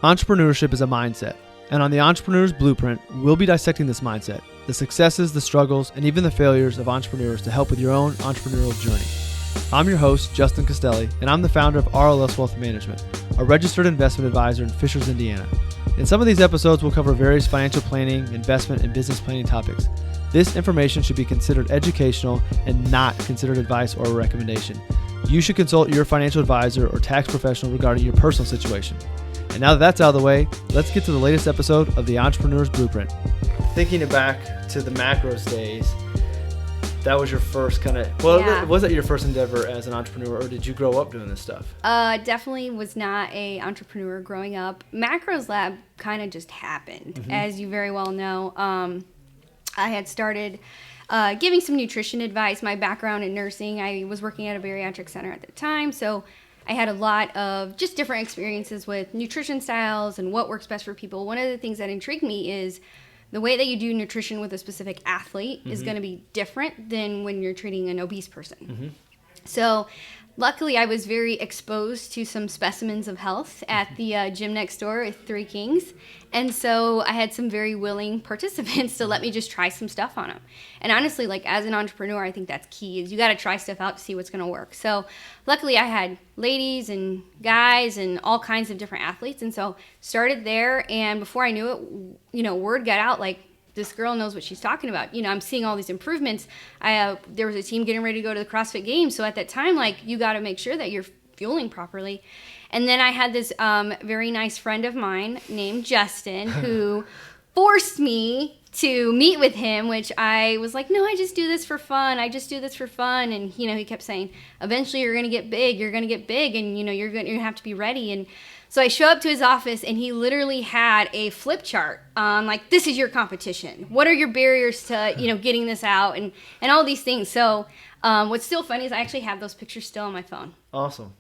Entrepreneurship is a mindset, and on the Entrepreneur's Blueprint, we'll be dissecting this mindset, the successes, the struggles, and even the failures of entrepreneurs to help with your own entrepreneurial journey. I'm your host, Justin Castelli, and I'm the founder of RLS Wealth Management, a registered investment advisor in Fishers, Indiana. In some of these episodes, we'll cover various financial planning, investment, and business planning topics. This information should be considered educational and not considered advice or a recommendation. You should consult your financial advisor or tax professional regarding your personal situation. And now that that's out of the way, let's get to the latest episode of the Entrepreneur's Blueprint. Thinking back to the macros days, that was your first was that your first endeavor as an entrepreneur, or did you grow up doing this stuff? Definitely was not a entrepreneur growing up. Macros Lab kind of just happened, as you very well know. I had started giving some nutrition advice. My background in nursing, I was working at a bariatric center at the time, so I had a lot of just different experiences with nutrition styles and what works best for people. One of the things that intrigued me is the way that you do nutrition with a specific athlete is going to be different than when you're treating an obese person. So luckily, I was very exposed to some specimens of health at the gym next door at Three Kings. And so I had some very willing participants to let me just try some stuff on them. And honestly, like as an entrepreneur, I think that's key is you got to try stuff out to see what's going to work. So luckily, I had ladies and guys and all kinds of different athletes. And so started there. And before I knew it, word got out like, this girl knows what she's talking about. I'm seeing all these improvements. There was a team getting ready to go to the CrossFit Games. So at that time, you got to make sure that you're fueling properly. And then I had this very nice friend of mine named Justin who forced me to meet with him, which I was like, no, I just do this for fun. And, he kept saying, eventually you're going to get big. And, you're going to have to be ready. And so I show up to his office, and he literally had a flip chart on, this is your competition. What are your barriers to, getting this out and all these things. So what's still funny is I actually have those pictures still on my phone. Awesome.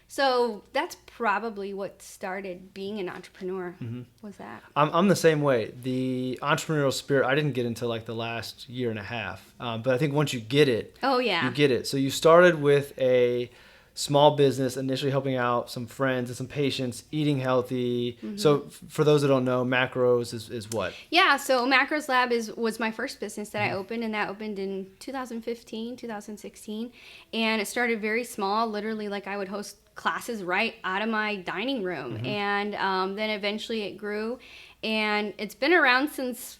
So that's probably what started being an entrepreneur, was that. I'm the same way. The entrepreneurial spirit, I didn't get into the last year and a half. But I think once you get it, you get it. So you started with a small business, initially helping out some friends and some patients, eating healthy. So for those that don't know, Macros is what? Yeah, so Macros Lab was my first business that I opened, and that opened in 2015, 2016. And it started very small, literally I would host classes right out of my dining room. And then eventually it grew, and it's been around since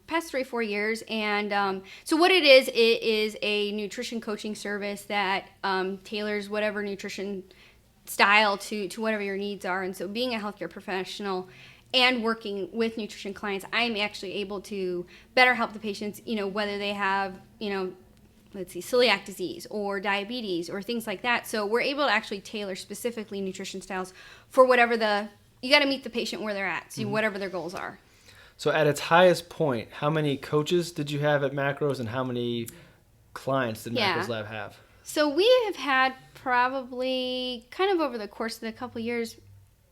past 3-4 years. And so what it is a nutrition coaching service that tailors whatever nutrition style to whatever your needs are. And so being a healthcare professional and working with nutrition clients, I'm actually able to better help the patients, whether they have, celiac disease or diabetes or things like that. So we're able to actually tailor specifically nutrition styles for whatever you got to meet the patient where they're at, so whatever their goals are. So at its highest point, how many coaches did you have at Macros, and how many clients did Macros Lab have? So we have had probably kind of over the course of the couple of years,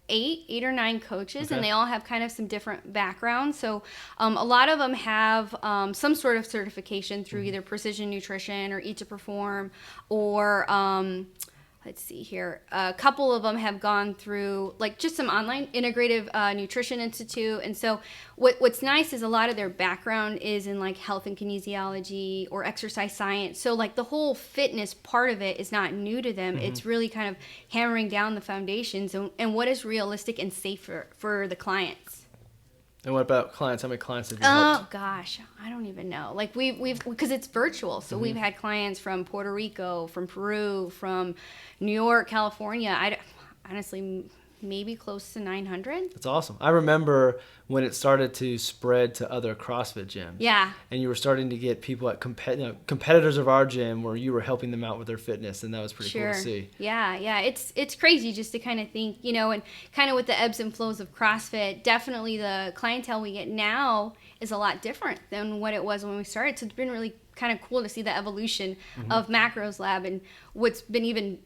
8 or 9 coaches, and they all have kind of some different backgrounds. So a lot of them have some sort of certification through either Precision Nutrition or Eat to Perform, or let's see here. A couple of them have gone through just some online integrative nutrition institute. And so what's nice is a lot of their background is in health and kinesiology or exercise science. So the whole fitness part of it is not new to them. It's really kind of hammering down the foundations and what is realistic and safe for the clients. And what about clients? How many clients have you helped? Oh gosh, I don't even know. We've because it's virtual, so we've had clients from Puerto Rico, from Peru, from New York, California. Honestly, maybe close to 900. That's awesome. I remember when it started to spread to other CrossFit gyms. Yeah. And you were starting to get people at competitors of our gym where you were helping them out with their fitness, and that was pretty cool to see. Yeah. It's crazy just to kind of think, and kind of with the ebbs and flows of CrossFit, definitely the clientele we get now is a lot different than what it was when we started. So it's been really kind of cool to see the evolution of Macros Lab, and what's been even,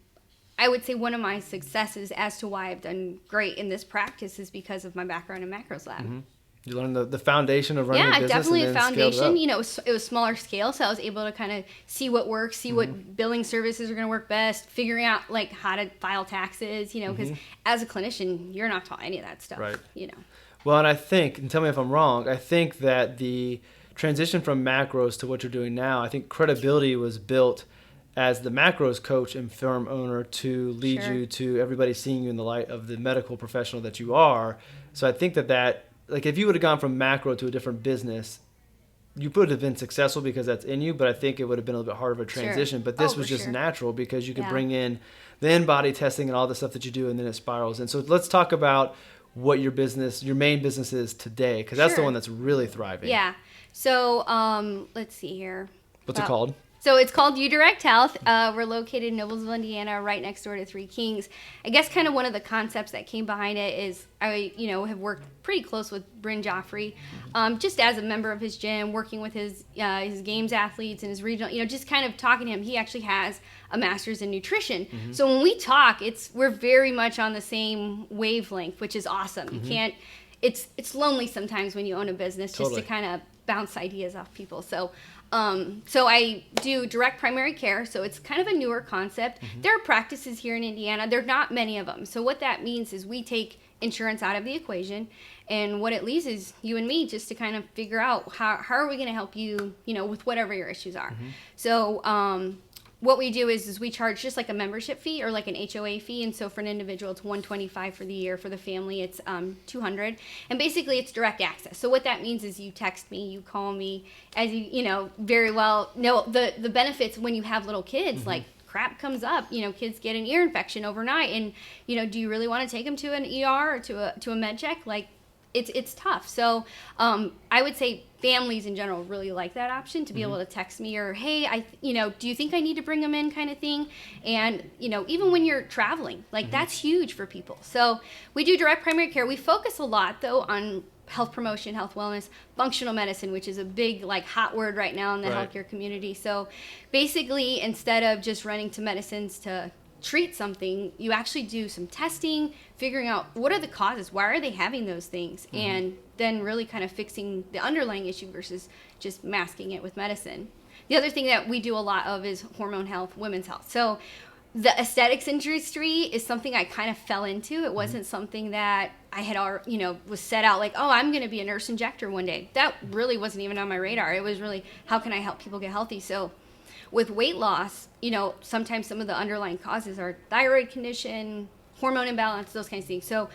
I would say, one of my successes as to why I've done great in this practice is because of my background in Macros Lab. You learned the foundation of running a business. Yeah, definitely and a then scaled it foundation. up. You know, it was smaller scale, so I was able to kind of see what works, see what billing services are going to work best, figuring out like how to file taxes. You know, because as a clinician, you're not taught any of that stuff. Right. You know. Well, and I think, and tell me if I'm wrong, I think that the transition from macros to what you're doing now, I think credibility was built as the macros coach and firm owner to lead Sure. you to everybody seeing you in the light of the medical professional that you are. So I think that like if you would have gone from macro to a different business, you would have been successful because that's in you, but I think it would have been a little bit harder of a transition. Sure. But this Oh, was for just sure. natural because you could Yeah. bring in the in-body testing and all the stuff that you do, and then it spirals. And so let's talk about what your main business is today, because that's the Sure. one that's really thriving. Yeah. So let's see here. What's it called? So it's called Indirect Health. We're located in Noblesville, Indiana, right next door to Three Kings. I guess kind of one of the concepts that came behind it is I, have worked pretty close with Bryn Joffrey, just as a member of his gym, working with his games athletes and his regional, just kind of talking to him. He actually has a master's in nutrition. So when we talk, we're very much on the same wavelength, which is awesome. You can't. It's lonely sometimes when you own a business just Totally. to kind of bounce ideas off people. So I do direct primary care, so it's kind of a newer concept. There are practices here in Indiana. There are not many of them. So what that means is we take insurance out of the equation, and what it leaves is you and me just to kind of figure out how are we going to help you, with whatever your issues are. So what we do is we charge just like a membership fee or like an HOA fee. And so for an individual, it's $125 for the year. For the family, it's $200. And basically, it's direct access. So what that means is you text me, you call me, as you very well know the benefits when you have little kids. Like crap comes up, kids get an ear infection overnight, and do you really want to take them to an ER or to a med check? Like it's tough. So I would say families in general really like that option to be able to text me or, hey, do you think I need to bring them in kind of thing? And, even when you're traveling, like that's huge for people. So we do direct primary care. We focus a lot though on health promotion, health wellness, functional medicine, which is a big hot word right now in the Right. healthcare community. So basically, instead of just running to medicines to treat something, you actually do some testing, figuring out what are the causes, why are they having those things, and then really kind of fixing the underlying issue versus just masking it with medicine. The other thing that we do a lot of is hormone health, women's health. So the aesthetics industry is something I kind of fell into. It wasn't something that I had, was set out like, oh, I'm going to be a nurse injector one day. That really wasn't even on my radar. It was really, how can I help people get healthy? So with weight loss, sometimes some of the underlying causes are thyroid condition, hormone imbalance, those kinds of things. So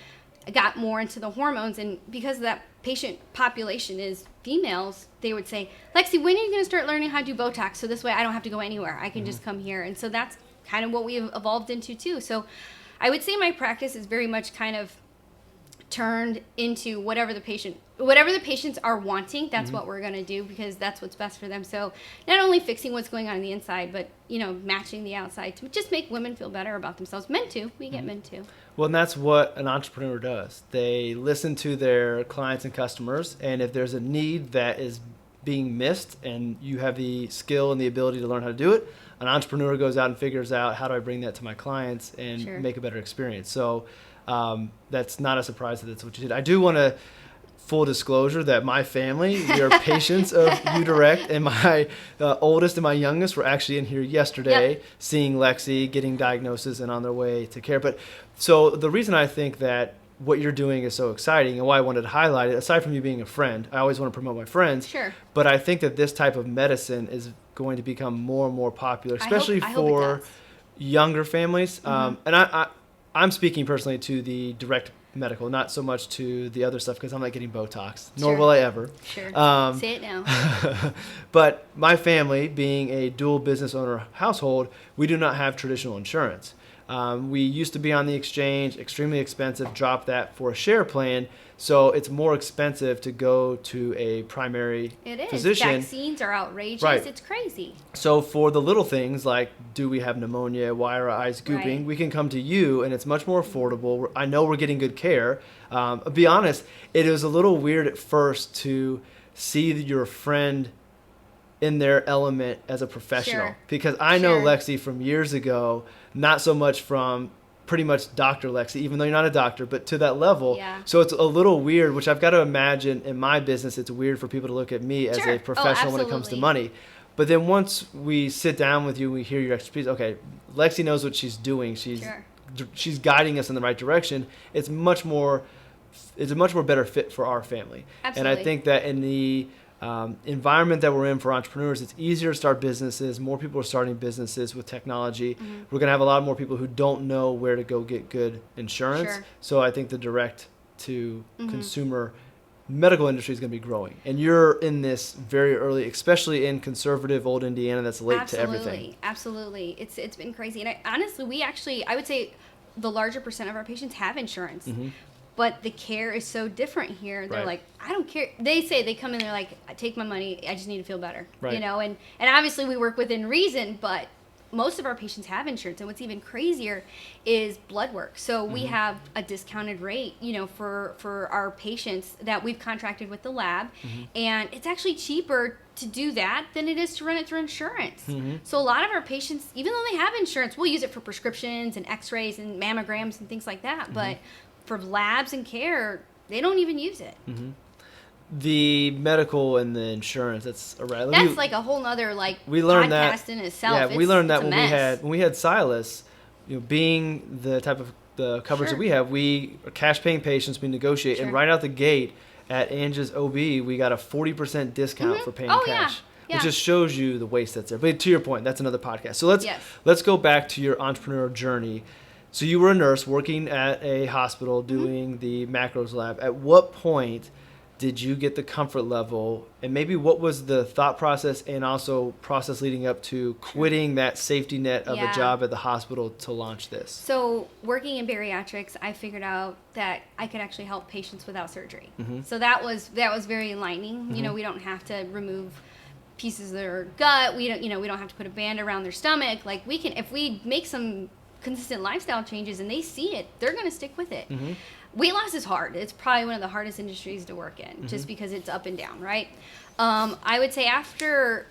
I got more into the hormones, and because that patient population is females, they would say, Lexi, when are you going to start learning how to do Botox? So this way I don't have to go anywhere. I can just come here. And so that's kind of what we've evolved into too. So I would say my practice is very much kind of turned into whatever the patients are wanting. That's what we're going to do, because that's what's best for them. So not only fixing what's going on the inside, but matching the outside to just make women feel better about themselves. Men too. We get men too. Well, and that's what an entrepreneur does. They listen to their clients and customers, and if there's a need that is being missed and you have the skill and the ability to learn how to do it, an entrepreneur goes out and figures out, how do I bring that to my clients and Sure. make a better experience? So that's not a surprise that that's what you did. I do want to full disclosure that my family, we are patients of Undirect, and my oldest and my youngest were actually in here yesterday seeing Lexi, getting diagnosis, and on their way to care. But so the reason I think that what you're doing is so exciting and why I wanted to highlight it, aside from you being a friend, I always want to promote my friends. Sure. But I think that this type of medicine is going to become more and more popular, especially I hope it for does. younger families. And I'm speaking personally to the direct medical, not so much to the other stuff, because I'm not getting Botox, nor Sure. will I ever. Sure. Say it now. But my family, being a dual business owner household, we do not have traditional insurance. We used to be on the exchange, extremely expensive, dropped that for a share plan. So it's more expensive to go to a primary It is. physician. Vaccines are outrageous. Right. It's crazy. So for the little things like, do we have pneumonia, why are our eyes gooping, Right. we can come to you, and it's much more affordable. I know we're getting good care. I'll be honest, it was a little weird at first to see your friend in their element as a professional. Sure. Because I know Sure. Lexi from years ago, not so much from pretty much Dr. Lexi, even though you're not a doctor, but to that level. Yeah. So it's a little weird, which I've got to imagine in my business, it's weird for people to look at me as Sure. a professional when it comes to money. But then once we sit down with you, we hear your expertise. Okay, Lexi knows what she's doing. She's guiding us in the right direction. It's a much more better fit for our family. Absolutely. And I think that in the environment that we're in for entrepreneurs, it's easier to start businesses. More people are starting businesses with technology. We're going to have a lot more people who don't know where to go get good insurance. Sure. So I think the direct to consumer medical industry is going to be growing. And you're in this very early, especially in conservative old Indiana that's late to everything. Absolutely. It's been crazy. And honestly, I would say the larger percent of our patients have insurance. But the care is so different here. They're like, I don't care. They say, they come in, they're like, take my money, I just need to feel better. Right. You know, and obviously we work within reason, but most of our patients have insurance. And what's even crazier is blood work. So we have a discounted rate, you know, for our patients that we've contracted with the lab. And it's actually cheaper to do that than it is to run it through insurance. So a lot of our patients, even though they have insurance, we'll use it for prescriptions and x-rays and mammograms and things like that. But for labs and care, they don't even use it. The medical and the insurance, that's like a whole nother we learned podcast that, in itself. Yeah, we learned that when we had Silas, you know, being the type of the coverage that we have, we are cash paying patients, we negotiate, and right out the gate at Angie's OB, we got a 40% discount for paying cash. Yeah. It just shows you the waste that's there. But to your point, that's another podcast. So let's go back to your entrepreneurial journey. So you were a nurse working at a hospital doing the macros lab. At what point did you get the comfort level, and maybe what was the thought process and also process leading up to quitting that safety net of a job at the hospital to launch this? So working in bariatrics, I figured out that I could actually help patients without surgery. So that was very enlightening. You know, we don't have to remove pieces of their gut. We don't have to put a band around their stomach. Like, we can, if we make some consistent lifestyle changes and they see it, they're going to stick with it. Weight loss is hard. It's probably one of the hardest industries to work in, just because it's up and down, right? I would say after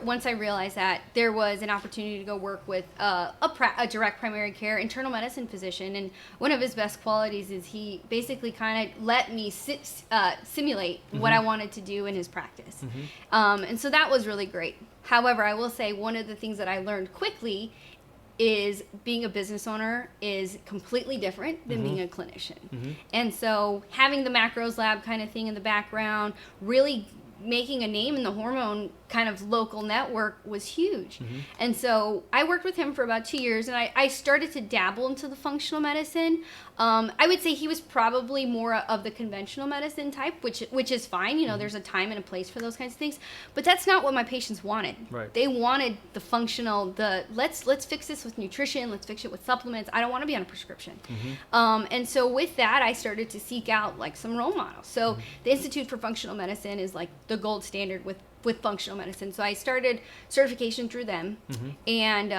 once I realized that, there was an opportunity to go work with a direct primary care internal medicine physician, and one of his best qualities is he basically kind of let me simulate what I wanted to do in his practice. And so that was really great. However, I will say one of the things that I learned quickly is being a business owner is completely different than being a clinician. And so having the macros lab kind of thing in the background, really making a name in the hormone kind of local network was huge. And so I worked with him for about 2 years, and I started to dabble into the functional medicine. I would say he was probably more of the conventional medicine type, which is fine. You know, there's a time and a place for those kinds of things. But that's not what my patients wanted. Right. They wanted the functional, let's fix this with nutrition, let's fix it with supplements. I don't want to be on a prescription. And so with that, I started to seek out like some role models. So the Institute for Functional Medicine is like the gold standard with functional medicine. So I started certification through them, and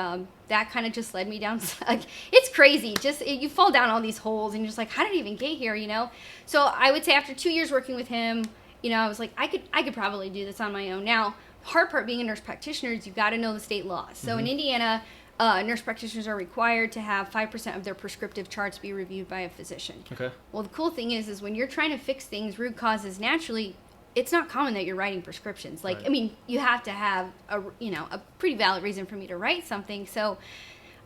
that kind of just led me down. Like, it's crazy. You fall down all these holes, and you're just like, how did I even get here? You know. So I would say after 2 years working with him, you know, I was like, I could probably do this on my own. Now, hard part being a nurse practitioner is you've got to know the state laws. So in Indiana, nurse practitioners are required to have 5% of their prescriptive charts be reviewed by a physician. Okay. Well, the cool thing is when you're trying to fix things, root causes naturally, it's not common that you're writing prescriptions. Like, I mean, you have to have a pretty valid reason for me to write something. So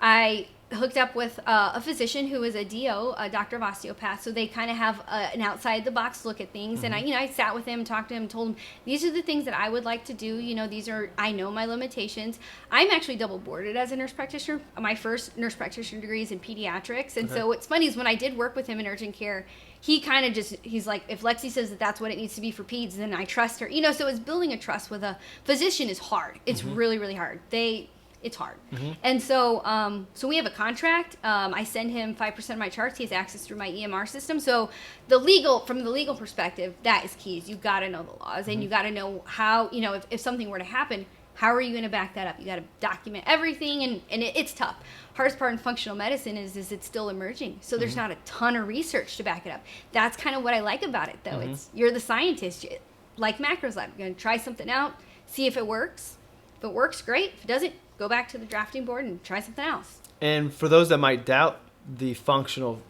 I hooked up with a physician who is a DO, a doctor of osteopath. So they kind of have an outside the box look at things. And I sat with him, talked to him, told him, these are the things that I would like to do. You know, I know my limitations. I'm actually double boarded as a nurse practitioner. My first nurse practitioner degree is in pediatrics. And so what's funny is when I did work with him in urgent care, he kind of he's like, if Lexi says that that's what it needs to be for peds, then I trust her. You know, so it's building a trust with a physician is hard. It's really, really hard. It's hard. And so so we have a contract. I send him 5% of my charts. He has access through my EMR system. So from the legal perspective, that is key. You've got to know the laws, and you got to know how, you know, if something were to happen, how are you going to back that up? You got to document everything, and it's tough. Hardest part in functional medicine is it's still emerging. So there's not a ton of research to back it up. That's kind of what I like about it, though. It's you're the scientist. Like Macros Lab, you're going to try something out, see if it works. If it works, great. If it doesn't, go back to the drafting board and try something else. And for those that might doubt the functional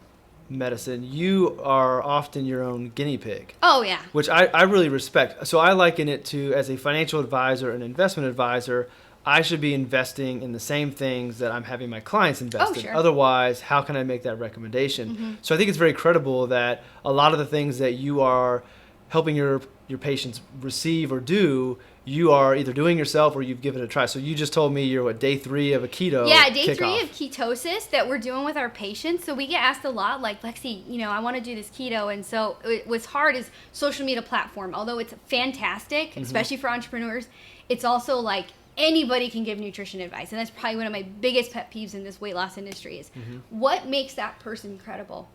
medicine, you are often your own guinea pig. Oh, yeah. Which I really respect. So I liken it to, as a financial advisor and investment advisor, I should be investing in the same things that I'm having my clients invest in. Sure. Otherwise, how can I make that recommendation? Mm-hmm. So I think it's very credible that a lot of the things that you are helping your patients receive or do, you are either doing yourself or you've given it a try. So you just told me you're day 3 of a keto day kickoff. 3 of ketosis that we're doing with our patients. So we get asked a lot, like, Lexi, I want to do this keto. And so what's hard is social media platform. Although it's fantastic, Mm-hmm. especially for entrepreneurs, it's also like anybody can give nutrition advice. And that's probably one of my biggest pet peeves in this weight loss industry is what makes that person credible,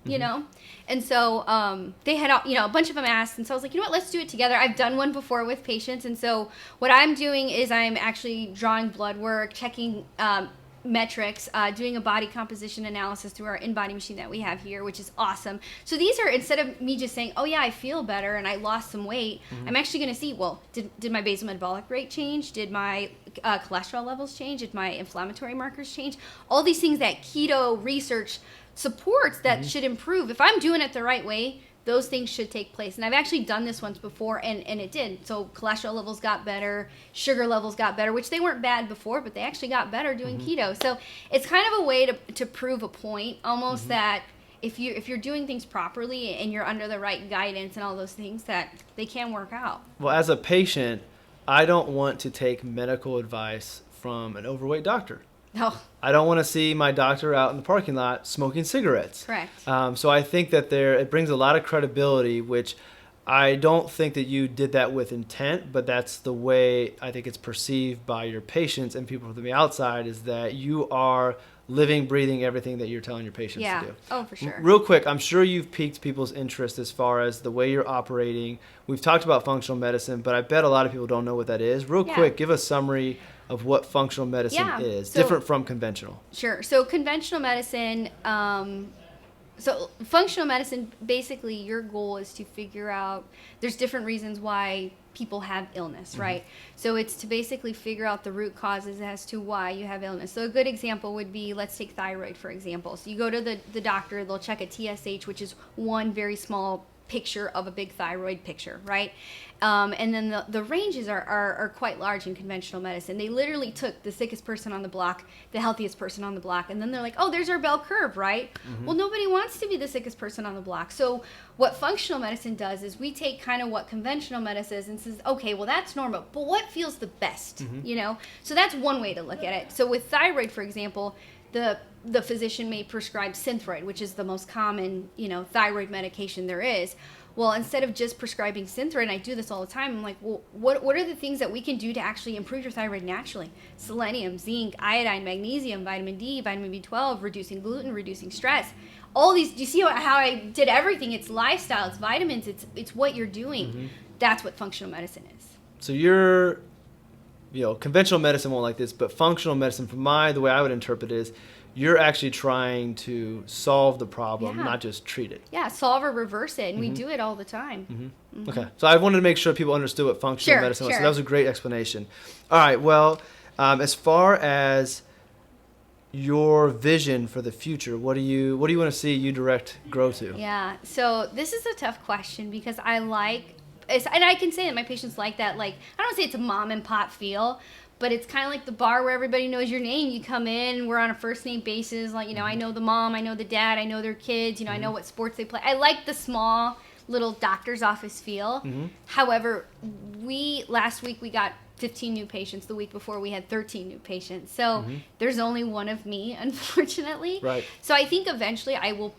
And so they had, a bunch of them asked. And so I was like, let's do it together. I've done one before with patients. And so what I'm doing is I'm actually drawing blood work, checking metrics, doing a body composition analysis through our InBody machine that we have here, which is awesome. So these are, instead of me just saying, oh yeah, I feel better and I lost some weight, I'm actually going to see, well, did my basal metabolic rate change? Did my cholesterol levels change? Did my inflammatory markers change? All these things that keto research supports that should improve. If I'm doing it the right way, those things should take place. And I've actually done this once before, and it did. So cholesterol levels got better, sugar levels got better, which they weren't bad before, but they actually got better doing keto. So it's kind of a way to prove a point, almost, that if you're doing things properly and you're under the right guidance and all those things, that they can work out. Well, as a patient, I don't want to take medical advice from an overweight doctor. No. I don't want to see my doctor out in the parking lot smoking cigarettes. Correct. So I think that it brings a lot of credibility, which I don't think that you did that with intent, but that's the way I think it's perceived by your patients and people from the outside, is that you are living, breathing everything that you're telling your patients to do. Oh, for sure. Real quick, I'm sure you've piqued people's interest as far as the way you're operating. We've talked about functional medicine, but I bet a lot of people don't know what that is. Real quick, give a summary of what functional medicine is, different from conventional. Sure. So conventional medicine, so functional medicine, basically your goal is to figure out, there's different reasons why people have illness, right? So it's to basically figure out the root causes as to why you have illness. So a good example would be, let's take thyroid, for example. So you go to the doctor, they'll check a TSH, which is one very small picture of a big thyroid picture, right? And then the ranges are quite large in conventional medicine. They literally took the sickest person on the block, the healthiest person on the block, and then they're like, oh, there's our bell curve, right? Well, nobody wants to be the sickest person on the block. So what functional medicine does is we take kind of what conventional medicine is and says, okay, well, that's normal, but what feels the best, So that's one way to look at it. So with thyroid, for example, the physician may prescribe Synthroid, which is the most common, thyroid medication there is. Well, instead of just prescribing Synthroid, and I do this all the time, I'm like, well, what are the things that we can do to actually improve your thyroid naturally? Selenium, zinc, iodine, magnesium, vitamin D, vitamin B12, reducing gluten, reducing stress. All these, do you see how I did everything? It's lifestyle, it's vitamins, it's what you're doing. That's what functional medicine is. So you're, conventional medicine won't like this, but functional medicine, the way I would interpret it is, you're actually trying to solve the problem, not just treat it. Yeah, solve or reverse it, and we do it all the time. Okay, so I wanted to make sure people understood what functional medicine was. So that was a great explanation. All right, well, as far as your vision for the future, what do you want to see Udirect grow to? Yeah, so this is a tough question because and I can say that my patients like that. Like, I don't say it's a mom and pop feel, but it's kind of like the bar where everybody knows your name. You come in, we're on a first name basis. Like, I know the mom, I know the dad, I know their kids, I know what sports they play. I like the small little doctor's office feel. However, last week we got 15 new patients. The week before we had 13 new patients. So there's only one of me, unfortunately. Right. So I think eventually I will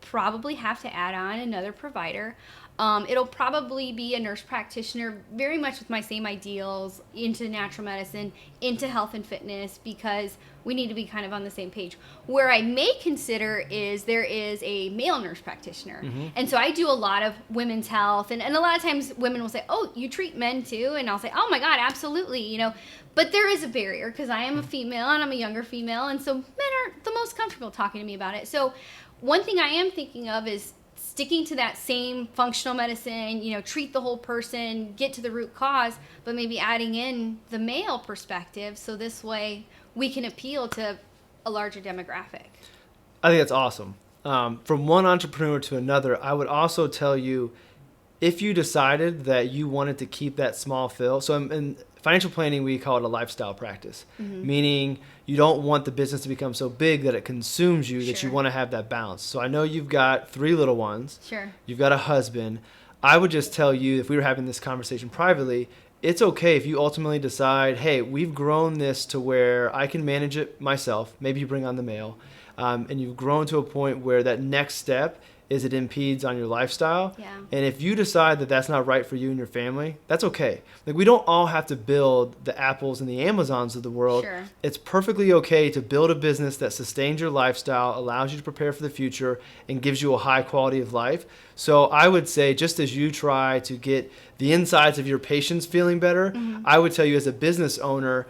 probably have to add on another provider. It'll probably be a nurse practitioner, very much with my same ideals, into natural medicine, into health and fitness, because we need to be kind of on the same page. Where I may consider is there is a male nurse practitioner. And so I do a lot of women's health, and a lot of times women will say, oh, you treat men too? And I'll say, oh my God, absolutely, But there is a barrier because I am a female and I'm a younger female, and so men are the most comfortable talking to me about it. So one thing I am thinking of is sticking to that same functional medicine, treat the whole person, get to the root cause, but maybe adding in the male perspective so this way we can appeal to a larger demographic. I think that's awesome. From one entrepreneur to another, I would also tell you, if you decided that you wanted to keep that small fill, so in financial planning, we call it a lifestyle practice, meaning you don't want the business to become so big that it consumes you, that you want to have that balance. So I know you've got 3 little ones. Sure. You've got a husband. I would just tell you, if we were having this conversation privately, it's okay if you ultimately decide, hey, we've grown this to where I can manage it myself. Maybe you bring on the mail. And you've grown to a point where that next step is it impedes on your lifestyle. Yeah. And if you decide that that's not right for you and your family, that's okay. Like, we don't all have to build the Apples and the Amazons of the world. Sure. It's perfectly okay to build a business that sustains your lifestyle, allows you to prepare for the future, and gives you a high quality of life. So I would say, just as you try to get the insides of your patients feeling better, I would tell you, as a business owner,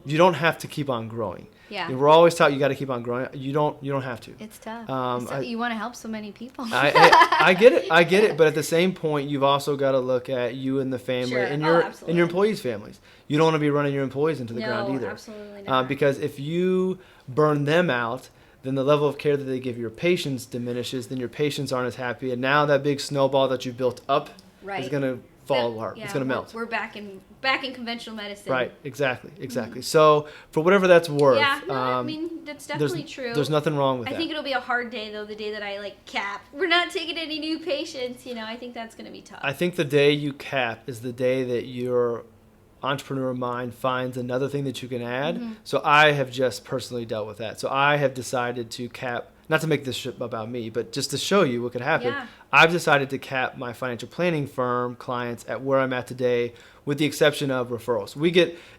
you don't have to keep on growing. Yeah. We're always taught you got to keep on growing. You don't have to. It's tough. You want to help so many people. I get it. But at the same point, you've also got to look at you and the family, Sure. and your employees' families. You don't want to be running your employees into the ground either. No, absolutely not. Because if you burn them out, then the level of care that they give your patients diminishes. Then your patients aren't as happy, and now that big snowball that you've built up is going to fall apart. It's going to melt. We're back in conventional medicine. Right. Exactly. So for whatever that's worth, I mean, that's definitely true. There's nothing wrong with that. I think it'll be a hard day, though, the day that I cap. We're not taking any new patients. I think that's going to be tough. I think the day you cap is the day that your entrepreneur mind finds another thing that you can add. So I have just personally dealt with that. So I have decided to cap, not to make this shit about me, but just to show you what could happen. Yeah. I've decided to cap my financial planning firm clients at where I'm at today, with the exception of referrals.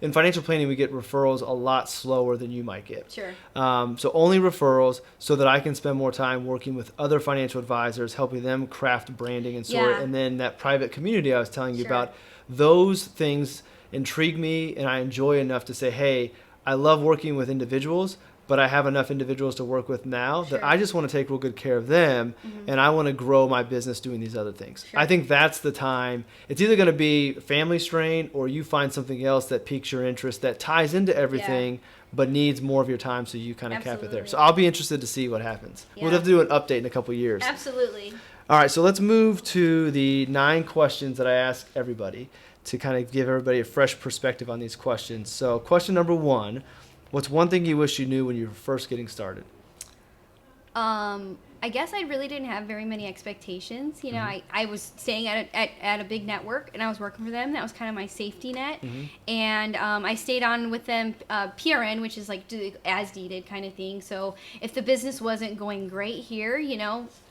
In financial planning, we get referrals a lot slower than you might get. Sure. So only referrals, so that I can spend more time working with other financial advisors, helping them craft branding and sort. And then that private community I was telling you about, those things intrigue me, and I enjoy enough to say, hey, I love working with individuals, but I have enough individuals to work with now that I just want to take real good care of them, and I want to grow my business doing these other things. I think that's the time. It's either going to be family strain, or you find something else that piques your interest, that ties into everything, but needs more of your time, so you kind of cap it there. So I'll be interested to see what happens. We'll have to do an update in a couple of years. Absolutely. All right, so let's move to the 9 questions that I ask everybody, to kind of give everybody a fresh perspective on these questions. So question number 1, what's one thing you wish you knew when you were first getting started? I guess I really didn't have very many expectations. I was staying at a big network, and I was working for them. That was kind of my safety net. And I stayed on with them PRN, which is like as needed kind of thing. So if the business wasn't going great here,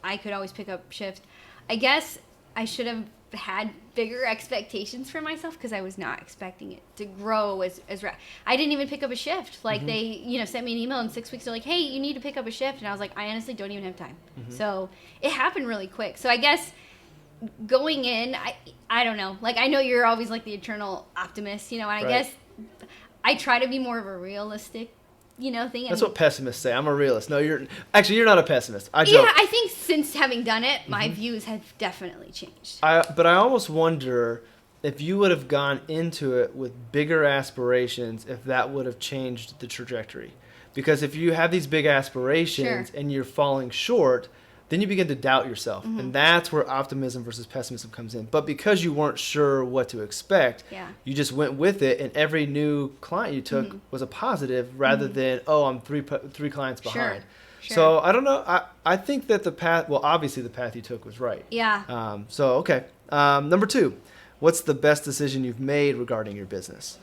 I could always pick up shift. I guess I should have had bigger expectations for myself, because I was not expecting it to grow as I didn't even pick up a shift. Like they sent me an email in 6 weeks. They're like, hey, you need to pick up a shift, and I was like, I honestly don't even have time. So it happened really quick. So I guess going in, I don't know, like, I know you're always like the eternal optimist, and I guess I try to be more of a realistic thing. That's what pessimists say. I'm a realist. No, you're not a pessimist. I joke. Yeah, I think since having done it, my views have definitely changed. But I almost wonder if you would have gone into it with bigger aspirations, if that would have changed the trajectory. Because if you have these big aspirations and you're falling short, then you begin to doubt yourself. And that's where optimism versus pessimism comes in. But because you weren't sure what to expect, you just went with it, and every new client you took was a positive, rather than, I'm three clients behind. Sure. So I don't know. I think that obviously the path you took was right. Yeah. Okay. Number 2, what's the best decision you've made regarding your business?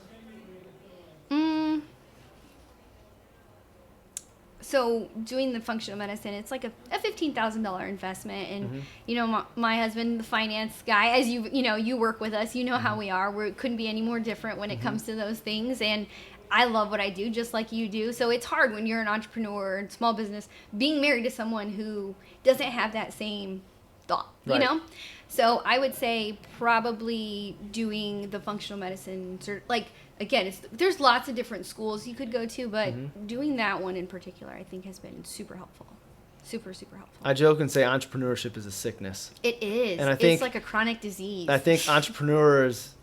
So doing the functional medicine, it's like a $15,000 investment, and my husband, the finance guy, as you work with us, how we are. We couldn't be any more different when it comes to those things, and I love what I do, just like you do. So it's hard when you're an entrepreneur and small business, being married to someone who doesn't have that same thought, So I would say probably doing the functional medicine, again, there's lots of different schools you could go to, but doing that one in particular, I think, has been super helpful. Super, super helpful. I joke and say entrepreneurship is a sickness. It is. And it's like a chronic disease. I think entrepreneurs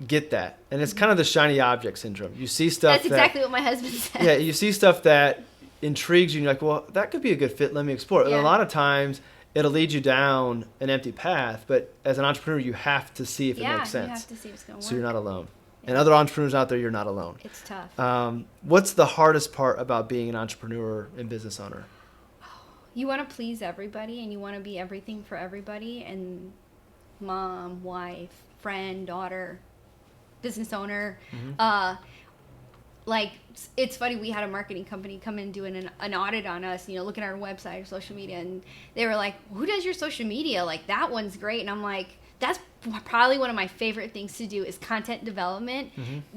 get that. And it's kind of the shiny object syndrome. You see stuff That's exactly what my husband said. Yeah, you see stuff that intrigues you and you're like, well, that could be a good fit. Let me explore it. Yeah. And a lot of times it'll lead you down an empty path, but as an entrepreneur, you have to see if it makes sense. You have to see if it's going to work. So you're not alone. Yeah. And other entrepreneurs out there, you're not alone. It's tough. What's the hardest part about being an entrepreneur and business owner? You want to please everybody, and you want to be everything for everybody, and mom, wife, friend, daughter, business owner. Like, it's funny, we had a marketing company come in doing an audit on us, look at our website or social media, and they were like, who does your social media? Like, that one's great. And I'm like, that's probably one of my favorite things to do is content development,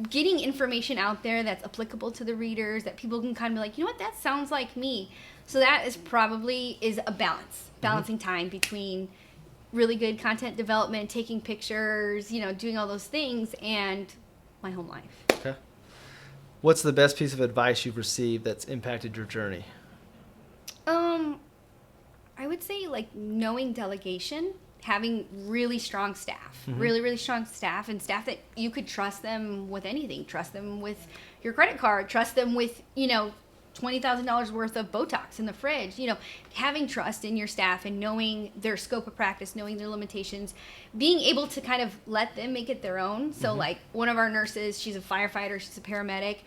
getting information out there that's applicable to the readers, that people can kind of be like, you know what, that sounds like me. So that is a balancing time between really good content development, taking pictures, doing all those things, and my home life. Okay. What's the best piece of advice you've received that's impacted your journey? I would say like knowing delegation, having really strong staff, really, really strong staff, and staff that you could trust them with anything. Trust them with your credit card. Trust them with, $20,000 worth of Botox in the fridge. Having trust in your staff and knowing their scope of practice, knowing their limitations, being able to kind of let them make it their own. So like one of our nurses, she's a firefighter, she's a paramedic.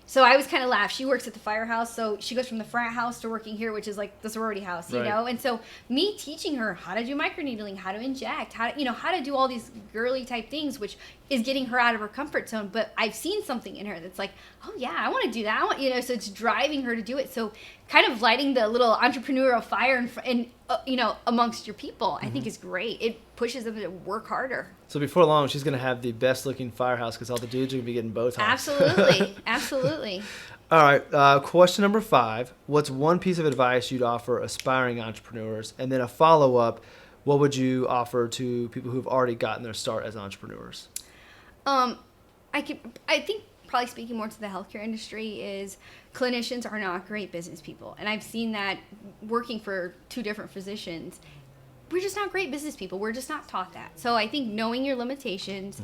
So I always kind of laugh. She works at the firehouse, so she goes from the frat house to working here, which is like the sorority house, you know? And so me teaching her how to do microneedling, how to inject, how to do all these girly type things, which is getting her out of her comfort zone. But I've seen something in her that's like, oh yeah, I want to do that. So it's driving her to do it. So kind of lighting the little entrepreneurial fire and amongst your people, I think is great. It pushes them to work harder. So before long, she's going to have the best looking firehouse because all the dudes are going to be getting Botox. Absolutely. All right. Question number 5. What's one piece of advice you'd offer aspiring entrepreneurs? And then a follow-up, what would you offer to people who've already gotten their start as entrepreneurs? I think probably speaking more to the healthcare industry is clinicians are not great business people. And I've seen that working for 2 different physicians. We're just not great business people. We're just not taught that. So I think knowing your limitations,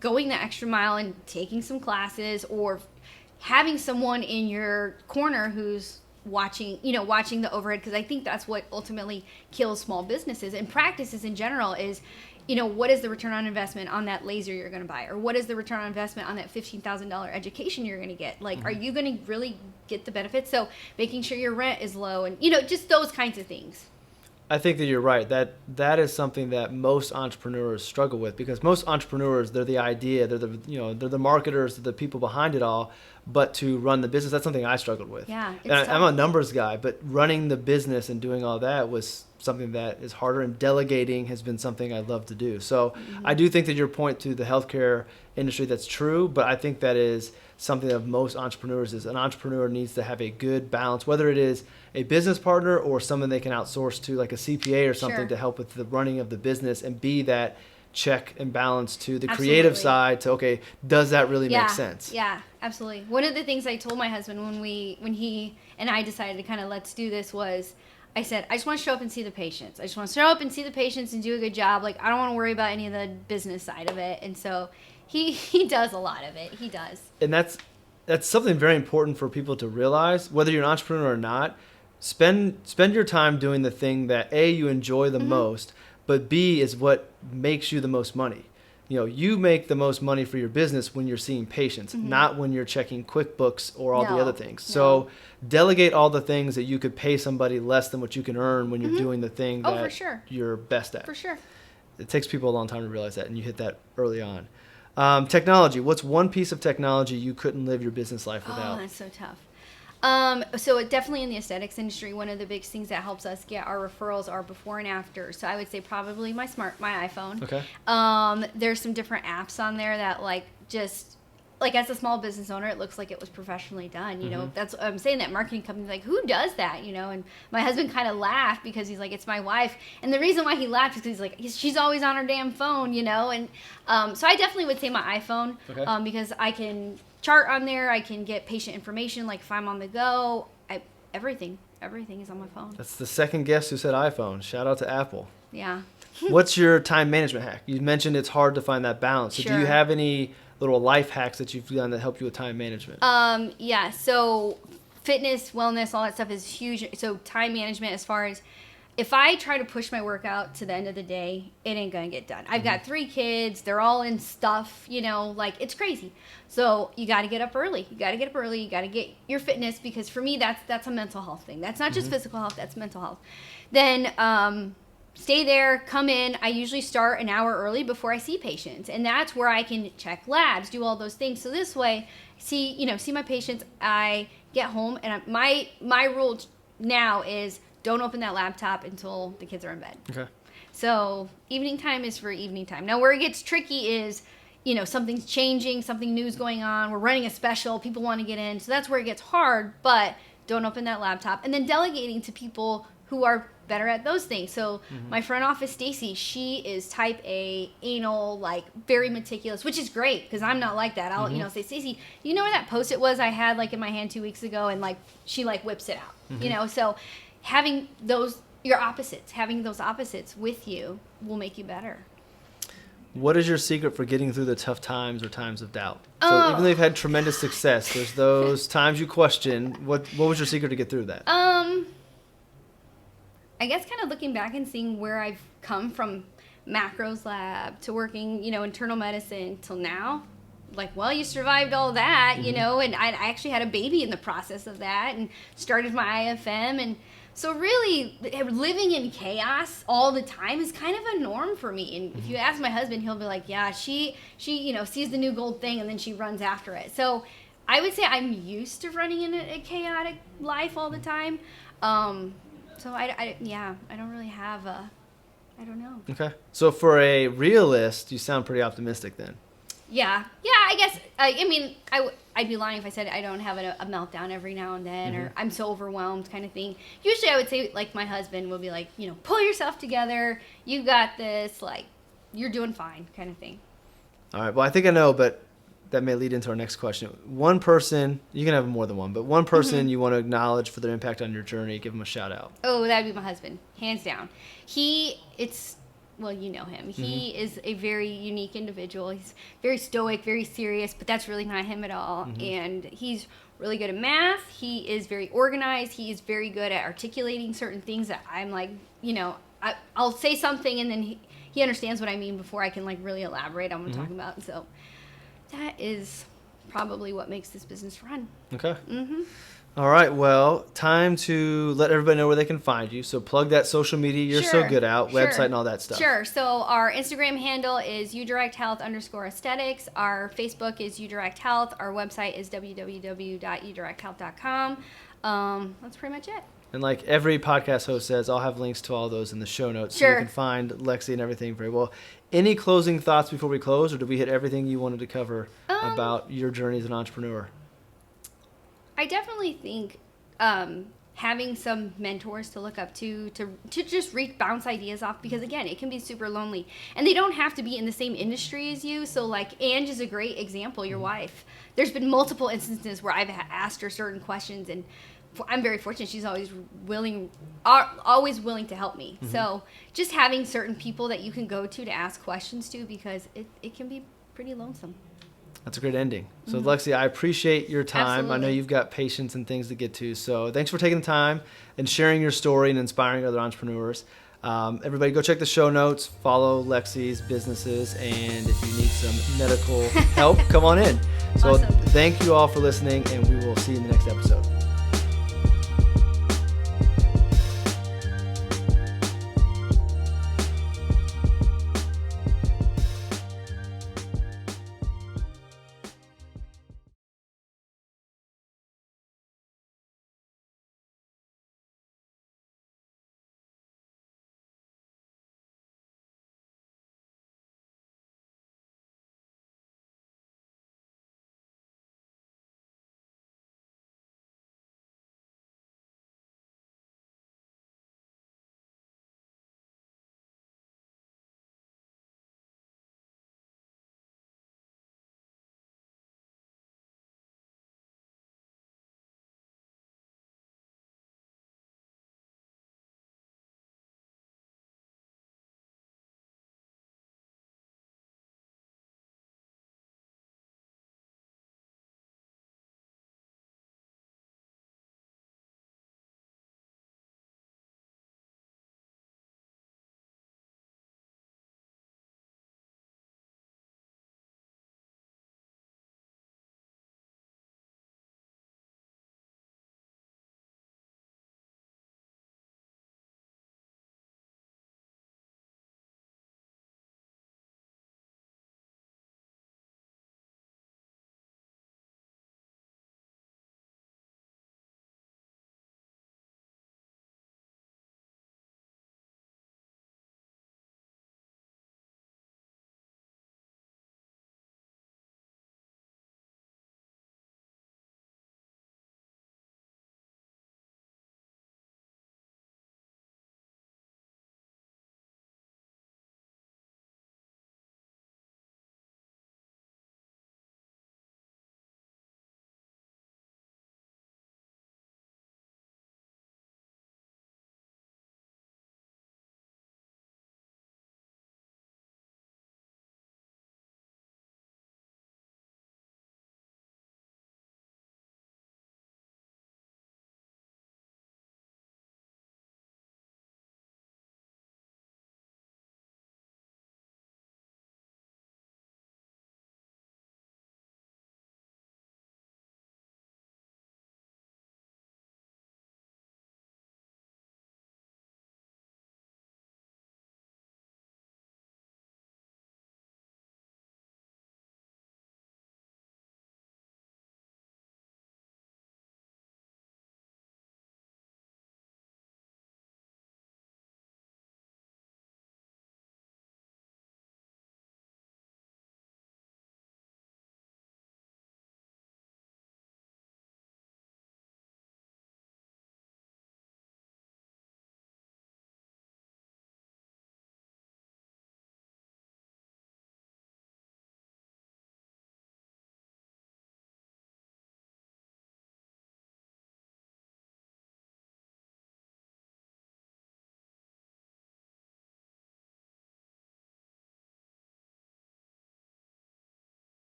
going the extra mile and taking some classes, or having someone in your corner who's watching the overhead, because I think that's what ultimately kills small businesses and practices in general is, what is the return on investment on that laser you're going to buy? Or what is the return on investment on that $15,000 education you're going to get? Like, are you going to really get the benefits? So making sure your rent is low and, just those kinds of things. I think that you're right. That is something that most entrepreneurs struggle with, because most entrepreneurs, they're the idea, they're the marketers, they're the people behind it all. But to run the business, that's something I struggled with. Yeah, I'm a numbers guy, but running the business and doing all that was something that is harder, and delegating has been something I love to do. So I do think that your point to the healthcare industry, that's true, but I think that is something that most entrepreneurs is an entrepreneur needs to have a good balance, whether it is a business partner or someone they can outsource to, like a CPA or something, to help with the running of the business, and be that check and balance to the creative side to, okay, does that really make sense? Yeah, absolutely. One of the things I told my husband when he and I decided to kind of let's do this was, I said, I just want to show up and see the patients. I just want to show up and see the patients and do a good job. Like, I don't want to worry about any of the business side of it. And so he does a lot of it. He does. And that's something very important for people to realize, whether you're an entrepreneur or not. Spend your time doing the thing that A, you enjoy the most, but B, is what makes you the most money. You make the most money for your business when you're seeing patients, not when you're checking QuickBooks or all the other things. So delegate all the things that you could pay somebody less than what you can earn when you're doing the thing that you're best at. For sure. It takes people a long time to realize that, and you hit that early on. Technology. What's one piece of technology you couldn't live your business life without? Oh, that's so tough. So definitely in the aesthetics industry, one of the big things that helps us get our referrals are before and after. So I would say probably my iPhone. Okay. There's some different apps on there that as a small business owner, it looks like it was professionally done. That's I'm saying, that marketing company's like, who does that? And my husband kind of laughed because he's like, it's my wife. And the reason why he laughed is because he's like, she's always on her damn phone, And so I definitely would say my iPhone, because I can chart on there. I can get patient information, like if I'm on the go. Everything is on my phone. That's the second guest who said iPhone. Shout out to Apple. Yeah. What's your time management hack? You mentioned it's hard to find that balance. So do you have any little life hacks that you've done that help you with time management? Yeah. So fitness, wellness, all that stuff is huge. So time management, as far as if I try to push my workout to the end of the day, it ain't gonna get done. I've got 3 kids. They're all in stuff, like it's crazy. So you got to get up early. You got to get your fitness, because for me, that's a mental health thing. That's not just physical health, that's mental health. Then stay there, come in. I usually start an hour early before I see patients. And that's where I can check labs, do all those things. So this way, see my patients, I get home, and my rule now is don't open that laptop until the kids are in bed. Okay. So evening time is for evening time. Now where it gets tricky is, something's changing, something new's going on. We're running a special. People want to get in. So that's where it gets hard, but don't open that laptop. And then delegating to people who are better at those things. So my front office, Stacy, she is type A, anal, like very meticulous, which is great because I'm not like that. I'll, say, Stacy, you know where that Post-it was I had like in my hand 2 weeks ago? And like, she like whips it out, so having those opposites with you will make you better. What is your secret for getting through the tough times or times of doubt? So even though you've had tremendous success, there's those times you question. What was your secret to get through that? I guess kind of looking back and seeing where I've come from, macros lab to working, internal medicine till now. Like, well, you survived all that, and I actually had a baby in the process of that and started my IFM. And so really living in chaos all the time is kind of a norm for me. And if you ask my husband, he'll be like, yeah, she sees the new gold thing and then she runs after it. So I would say I'm used to running in a chaotic life all the time. So I don't really have I don't know. Okay. So for a realist, you sound pretty optimistic then. Yeah, I guess, I'd be lying if I said I don't have a meltdown every now and then, or I'm so overwhelmed kind of thing. Usually I would say, like, my husband will be like, pull yourself together, you got this, like, you're doing fine kind of thing. All right, well, I think I know, but that may lead into our next question. One person, you can have more than one, but one person you want to acknowledge for their impact on your journey, give them a shout out. Oh, that would be my husband, hands down. Well, you know him. He is a very unique individual. He's very stoic, very serious, but that's really not him at all. And he's really good at math. He is very organized. He is very good at articulating certain things that I'm like, I'll say something and then he understands what I mean before I can like really elaborate on what I'm talking about. And so that is probably what makes this business run. Okay. All right, well, time to let everybody know where they can find you. So plug that social media you're so good at, website and all that stuff. Sure. So our Instagram handle is udirecthealth_aesthetics. Our Facebook is udirecthealth. Our website is www.udirecthealth.com. That's pretty much it. And like every podcast host says, I'll have links to all those in the show notes. So you can find Lexi and everything very well. Any closing thoughts before we close, or did we hit everything you wanted to cover about your journey as an entrepreneur? I definitely think having some mentors to look up to just bounce ideas off, because again, it can be super lonely, and they don't have to be in the same industry as you. So like Ange is a great example, your wife. There's been multiple instances where I've asked her certain questions, and I'm very fortunate. She's always willing to help me. So just having certain people that you can go to ask questions to, because it can be pretty lonesome. That's a great ending. So Lexi, I appreciate your time. Absolutely. I know you've got patience and things to get to. So thanks for taking the time and sharing your story and inspiring other entrepreneurs. Everybody go check the show notes, follow Lexi's businesses, and if you need some medical help, come on in. So Thank you all for listening, and we will see you in the next episode.